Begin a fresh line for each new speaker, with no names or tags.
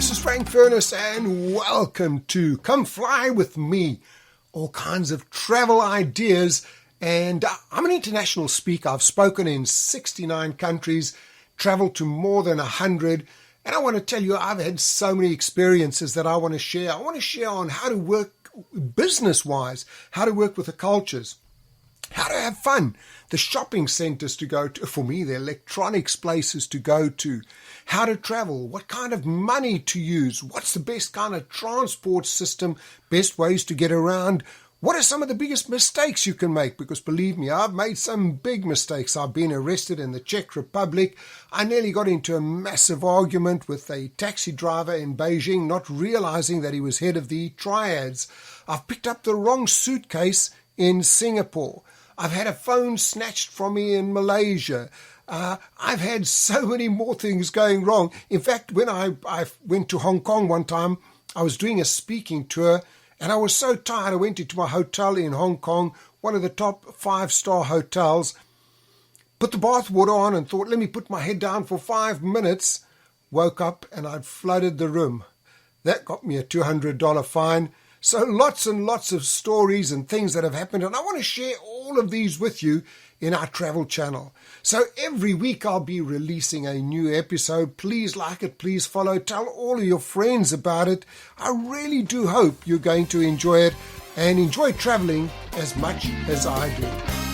this is Frank Furness and welcome to Come Fly With Me. All kinds of travel ideas, and I'm an international speaker. I've spoken in 69 countries, traveled to more than 100, and I want to tell you I've had so many experiences that I want to share. I want to share on how to work business-wise, how to work with the cultures, how to have fun, the shopping centers to go to, for me, the electronics places to go to, how to travel, what kind of money to use, what's the best kind of transport system, best ways to get around, what are some of the biggest mistakes you can make, because believe me, I've made some big mistakes. I've been arrested in the Czech Republic. I nearly got into a massive argument with a taxi driver in Beijing, not realizing that he was head of the triads. I've picked up the wrong suitcase in Singapore. I've had a phone snatched from me in Malaysia. I've had so many more things going wrong. In fact, when I went to Hong Kong one time, I was doing a speaking tour, and I was so tired. I went into my hotel in Hong Kong, one of the top 5-star hotels, put the bath water on and thought, let me put my head down for 5 minutes. Woke up and I'd flooded the room. That got me a $200 fine. So lots and lots of stories and things that have happened, and I want to share all of these with you in our travel channel. So every week I'll be releasing a new episode. Please like it, please follow, tell all of your friends about it. I really do hope you're going to enjoy it and enjoy traveling as much as I do.